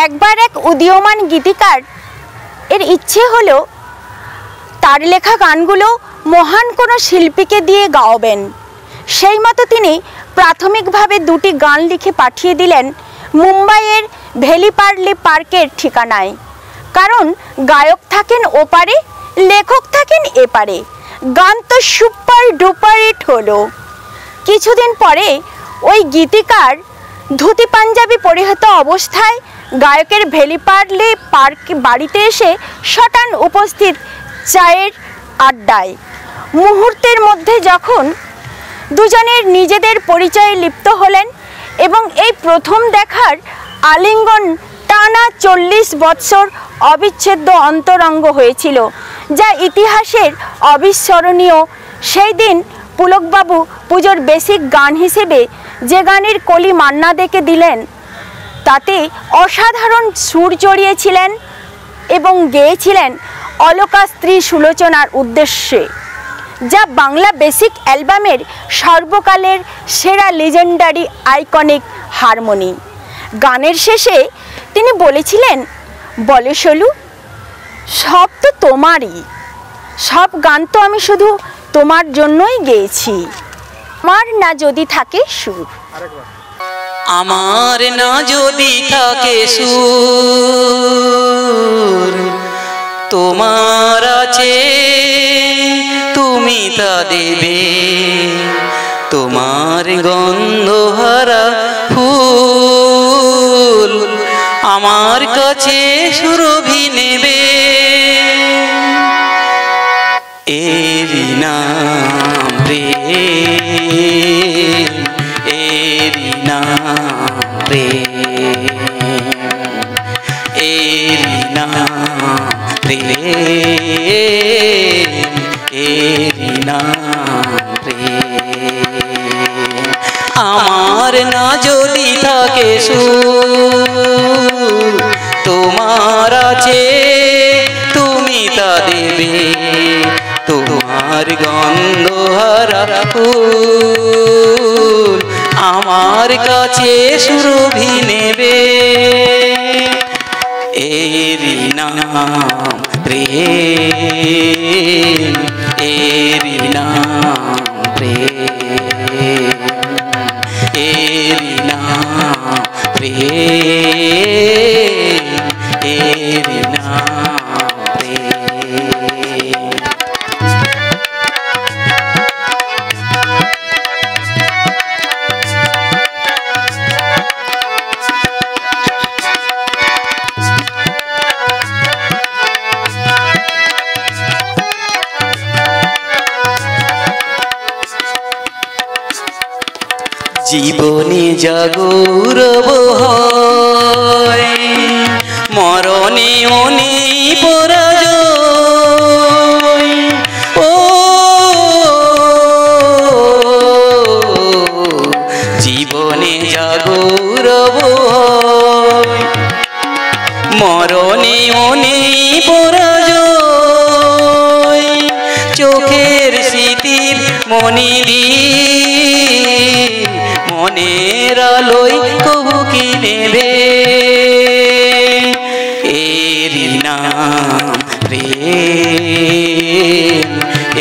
একবার এক উদীয়মান গীতিকার এর ইচ্ছে হলো তার লেখা গানগুলো মহান কোনো শিল্পীকে দিয়ে গাওয়াবেন। সেই মতো তিনি প্রাথমিকভাবে দুটি গান লিখে পাঠিয়ে দিলেন মুম্বাইয়ের ভেলিপার্লি পার্কের ঠিকানায়। কারণ গায়ক থাকেন ওপারে, লেখক থাকেন এপারে। গান তো সুপার ডুপার হিট হলো। কিছুদিন পরে ওই গীতিকার ধুতি পাঞ্জাবি পরিহিত অবস্থায় গায়কের ভেলিপার্লি পার্ক বাড়িতে এসে শটান উপস্থিত চায়ের আড্ডায়। মুহূর্তের মধ্যে যখন দুজনের নিজেদের পরিচয়ে লিপ্ত হলেন এবং এই প্রথম দেখার আলিঙ্গন টানা 40 বৎসর অবিচ্ছেদ্য অন্তরঙ্গ হয়েছিল, যা ইতিহাসের অবিস্মরণীয়। সেই দিন পুলকবাবু পুজোর বেসিক গান হিসেবে যে গানের কলি মান্না দেকে দিলেন তাতে অসাধারণ সুর জড়িয়েছিলেন এবং গেয়েছিলেন অলকা স্ত্রী সুলোচনার উদ্দেশ্যে, যা বাংলা বেসিক অ্যালবামের সর্বকালের সেরা লিজেন্ডারি আইকনিক হারমোনি। গানের শেষে তিনি বলেছিলেন, বলে শোলু, সব তো তোমারই, সব গান তো আমি শুধু তোমার জন্যই গেয়েছি। আমার না যদি থাকে সুর, আমার না যদি থাকে সুর, তোমার আছে তুমি তা দেবে। তোমার গন্ধহারা ফুল আমার কাছে সুরভি নেবে। এরি নাম প্রেম, এরি নাম প্রেম, এরি নাম প্রেম, এরি নাম প্রেম। আমার না যদি থাকে সুর, তোমার আছে তুমি তা দেবে। তোমার গন্ধহারা ফুল আমার কাছে সুরভি নেবে। এরি নাম প্রেম, এরি নাম প্রেম, এরি নাম প্রেম, এরি নাম প্রেম। জীবনে জাগরব হয়, মরণে অনি পরাজয়। ও জীবনে জাগরব হয়, মরণে অনি পরাজয়। চোখের স্মৃতির মনি মনের আলোয় কবু কি নেবে। এরি নাম প্রেম,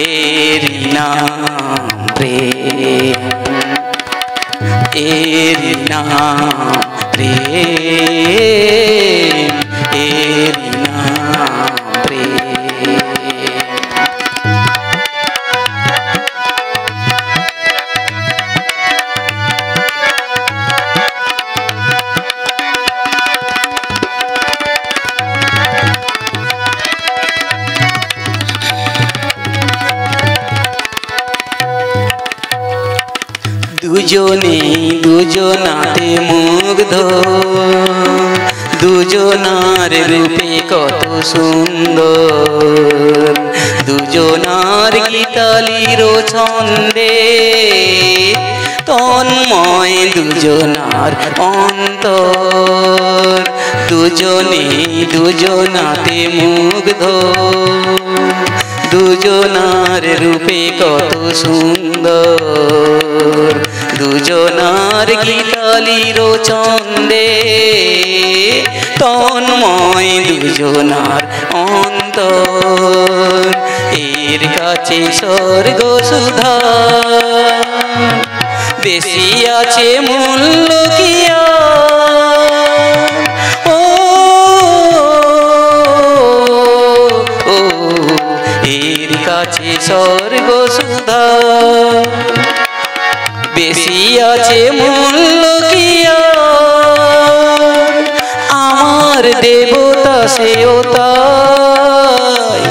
এরি নাম প্রেম, এরি নাম প্রেম, এরি নাম প্রেম। দুজনে দুজনাতে মুগ্ধ, দুজনার রূপে কত সুন্দর। দুজনার গীতালির ছন্দে তন্ময় দুজনার অন্তর। দুজনে দুজনাতে মুগ্ধ, দুজনার রূপে কত সুন্দর। দুজনার গীতালির ছন্দে তন্ময় দুজনার অন্তর এর কাছে স্বর্গ সুধা বেশি আছে মূল্য কি ও এর কাছে স্বর্গ সুধা বেশি আছে মূল্য কি আমার দেবতা সেও তাই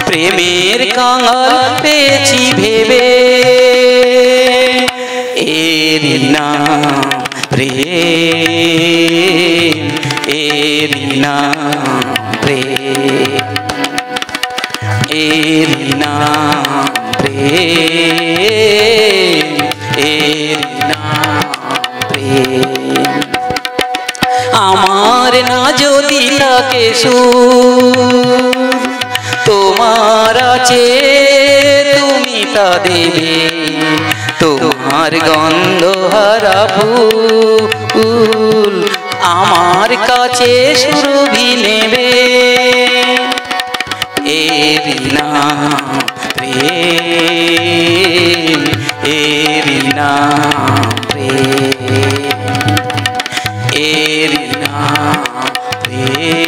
প্রেমের কাঙাল পেয়েছি ভেবে এর নাম প্রেম এর নাম প্রেম এর নাম প্রেম এর নাম প্রেম আমার না যদি থাকে সুর তোমার আছে তুমি তা দেবে তোমার গন্ধ হারা ফুল আমার কাছে সুরভি নেবে এর নাম প্রেম এর নাম প্রেম এর নাম প্রেম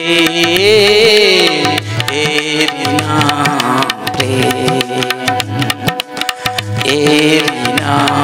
এর নাম প্রেম এর নাম